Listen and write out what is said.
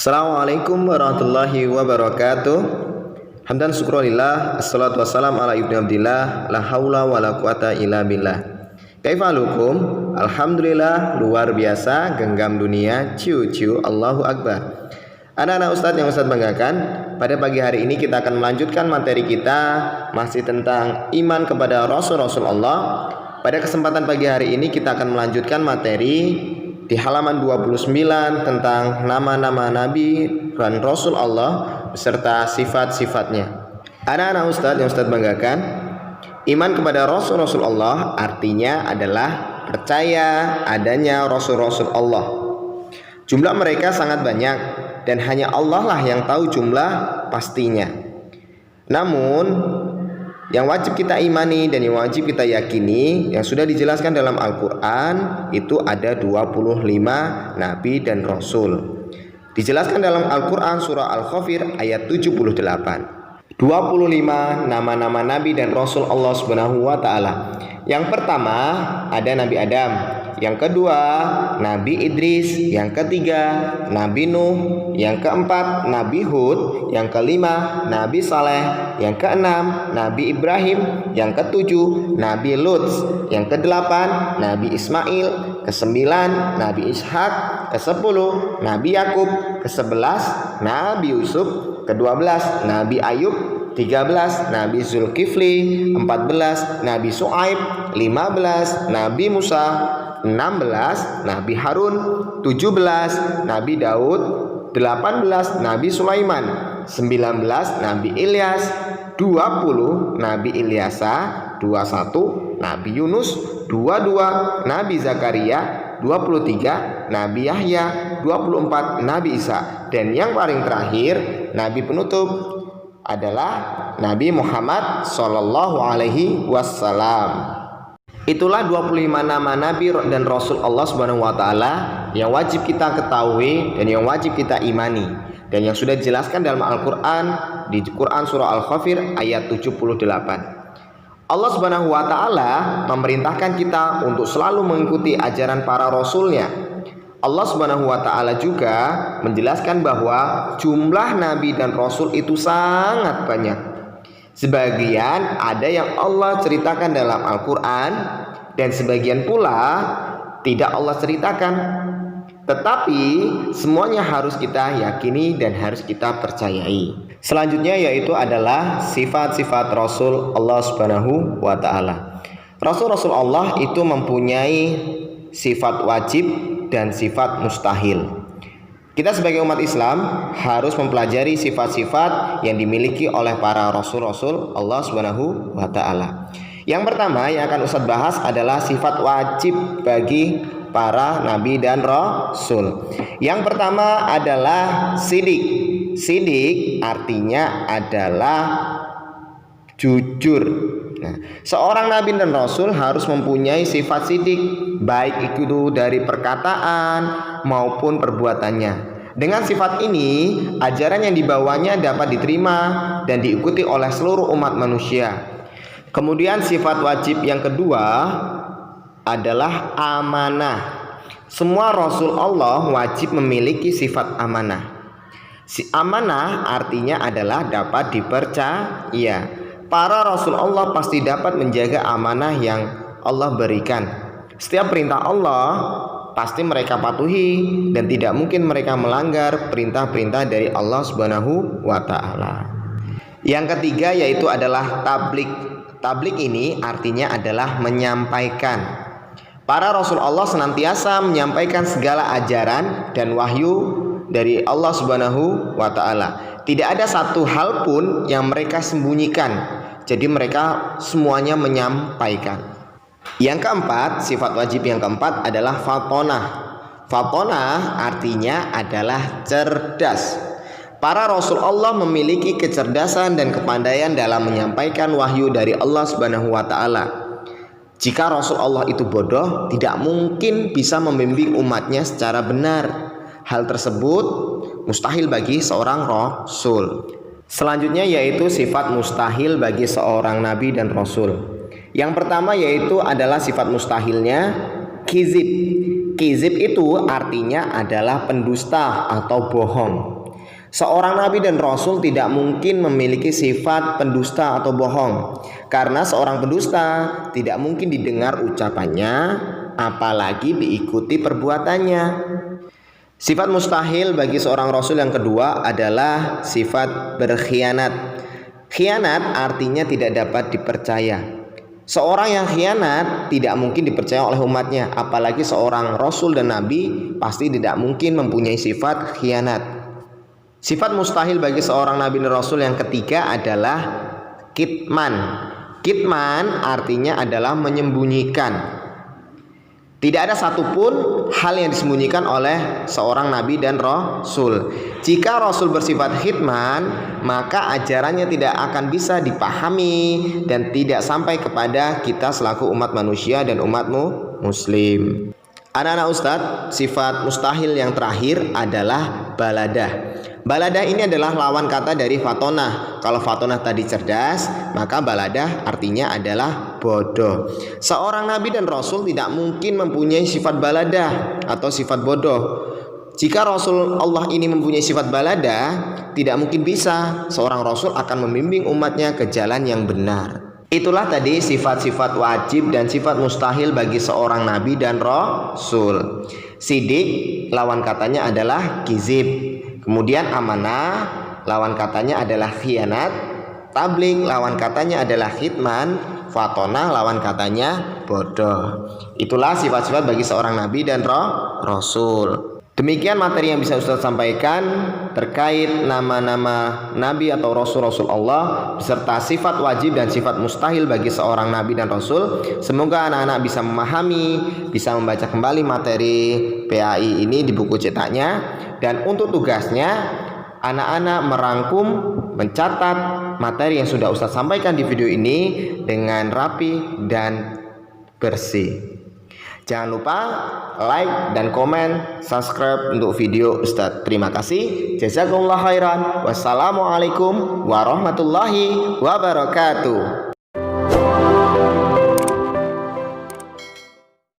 Assalamualaikum warahmatullahi wabarakatuh. Hamdan syukurillah, assalatu wassalam ala ibni abdillah, la haula wa la quwata illa billah. Kaifalukum? Alhamdulillah, luar biasa, genggam dunia, ciu-ciu, Allahu Akbar. Anak-anak ustadz yang ustadz banggakan, pada pagi hari ini kita akan melanjutkan materi kita masih tentang iman kepada Rasul-Rasul Allah. Pada kesempatan pagi hari ini kita akan melanjutkan materi di halaman 29 tentang nama-nama Nabi dan Rasul Allah beserta sifat-sifatnya. Anak-anak ustadz yang ustadz banggakan, iman kepada Rasul-Rasul Allah artinya adalah percaya adanya Rasul-Rasul Allah. Jumlah mereka sangat banyak dan hanya Allah lah yang tahu jumlah pastinya. Namun yang wajib kita imani dan yang wajib kita yakini yang sudah dijelaskan dalam Al-Quran itu ada 25 Nabi dan Rasul. Dijelaskan dalam Al-Quran surah Al-Ghafir ayat 78. 25 nama-nama Nabi dan Rasul Allah Subhanahu wa Ta'ala. Yang pertama ada Nabi Adam, yang kedua Nabi Idris, yang ketiga Nabi Nuh, yang keempat Nabi Hud, yang kelima Nabi Saleh, yang keenam Nabi Ibrahim, yang ketujuh Nabi Lut, yang kedelapan Nabi Ismail, kesembilan Nabi Ishak, kesepuluh Nabi Yakub, kesebelas Nabi Yusuf, kedua-belas Nabi Ayub, 13 Nabi Zulkifli, 14 Nabi Su'aib, 15 Nabi Musa, 16 Nabi Harun, 17 Nabi Daud, 18 Nabi Sulaiman, 19 Nabi Ilyas, 20 Nabi Ilyasa, 21 Nabi Yunus, 22 Nabi Zakaria, 23 Nabi Yahya, 24 Nabi Isa, dan yang paling terakhir Nabi penutup adalah Nabi Muhammad Sallallahu Alaihi Wasallam. Itulah 25 nama Nabi dan Rasul Allah Subhanahu Wa Taala yang wajib kita ketahui dan yang wajib kita imani, dan yang sudah dijelaskan dalam Al-Quran di Quran surah Al-Ghafir ayat 78. Allah Subhanahu Wa Taala memerintahkan kita untuk selalu mengikuti ajaran para Rasulnya. Allah Subhanahu wa Ta'ala juga menjelaskan bahwa jumlah Nabi dan Rasul itu sangat banyak. Sebagian ada yang Allah ceritakan dalam Al-Quran, dan sebagian pula tidak Allah ceritakan. Tetapi semuanya harus kita yakini dan harus kita percayai. Selanjutnya yaitu adalah sifat-sifat Rasul Allah Subhanahu wa Ta'ala. Rasul-Rasul Allah itu mempunyai sifat wajib dan sifat mustahil. Kita sebagai umat Islam harus mempelajari sifat-sifat yang dimiliki oleh para rasul-rasul Allah Subhanahu wa Ta'ala. Yang pertama yang akan Ustadz bahas adalah sifat wajib bagi para nabi dan rasul. Yang pertama adalah sidik. Sidik artinya adalah jujur. Nah, seorang nabi dan rasul harus mempunyai sifat sidik, baik itu dari perkataan maupun perbuatannya. Dengan sifat ini, ajaran yang dibawanya dapat diterima dan diikuti oleh seluruh umat manusia. Kemudian sifat wajib yang kedua adalah amanah. Semua rasul Allah wajib memiliki sifat amanah. Amanah artinya adalah dapat dipercaya. Para rasul Allah pasti dapat menjaga amanah yang Allah berikan. Setiap perintah Allah pasti mereka patuhi dan tidak mungkin mereka melanggar perintah-perintah dari Allah Subhanahu wa Ta'ala. Yang ketiga yaitu adalah tablik. Tablik ini artinya adalah menyampaikan. Para rasul Allah senantiasa menyampaikan segala ajaran dan wahyu dari Allah Subhanahu wa Ta'ala. Tidak ada satu hal pun yang mereka sembunyikan. Jadi mereka semuanya menyampaikan. Yang keempat, sifat wajib yang keempat adalah fatonah. Fatonah artinya adalah cerdas. Para rasul Allah memiliki kecerdasan dan kepandaian dalam menyampaikan wahyu dari Allah Subhanahu wa Ta'ala. Jika rasul Allah itu bodoh, tidak mungkin bisa membimbing umatnya secara benar. Hal tersebut mustahil bagi seorang rasul. Selanjutnya yaitu sifat mustahil bagi seorang nabi dan rasul. Yang pertama yaitu adalah sifat mustahilnya kizib. Kizib itu artinya adalah pendusta atau bohong. Seorang nabi dan rasul tidak mungkin memiliki sifat pendusta atau bohong, karena seorang pendusta tidak mungkin didengar ucapannya, apalagi diikuti perbuatannya. Sifat mustahil bagi seorang rasul yang kedua adalah sifat berkhianat. Khianat artinya tidak dapat dipercaya. Seorang yang khianat tidak mungkin dipercaya oleh umatnya, apalagi seorang rasul dan nabi pasti tidak mungkin mempunyai sifat khianat. Sifat mustahil bagi seorang nabi dan rasul yang ketiga adalah kitman. Kitman artinya adalah menyembunyikan. Tidak ada satupun hal yang disembunyikan oleh seorang nabi dan rasul. Jika rasul bersifat kitman, maka ajarannya tidak akan bisa dipahami dan tidak sampai kepada kita selaku umat manusia dan umatmu muslim. Anak-anak Ustadz, sifat mustahil yang terakhir adalah baladah. Baladah ini adalah lawan kata dari fatonah. Kalau fatonah tadi cerdas, maka baladah artinya adalah bodoh. Seorang nabi dan rasul tidak mungkin mempunyai sifat baladah atau sifat bodoh. Jika rasul Allah ini mempunyai sifat baladah, tidak mungkin bisa seorang rasul akan membimbing umatnya ke jalan yang benar. Itulah tadi sifat-sifat wajib dan sifat mustahil bagi seorang nabi dan rasul. Sidik lawan katanya adalah kizib. Kemudian amanah lawan katanya adalah khianat. Tabligh lawan katanya adalah khidman. Fatonah lawan katanya bodoh. Itulah sifat-sifat bagi seorang nabi dan rasul. Demikian materi yang bisa Ustaz sampaikan terkait nama-nama nabi atau rasul-rasul Allah beserta sifat wajib dan sifat mustahil bagi seorang nabi dan rasul. Semoga anak-anak bisa memahami, bisa membaca kembali materi PAI ini di buku cetaknya. Dan untuk tugasnya, anak-anak merangkum, mencatat materi yang sudah Ustaz sampaikan di video ini dengan rapi dan bersih. Jangan lupa like dan komen, subscribe untuk video Ustadz. Terima kasih. Jazakumullah khairan. Wassalamualaikum warahmatullahi wabarakatuh.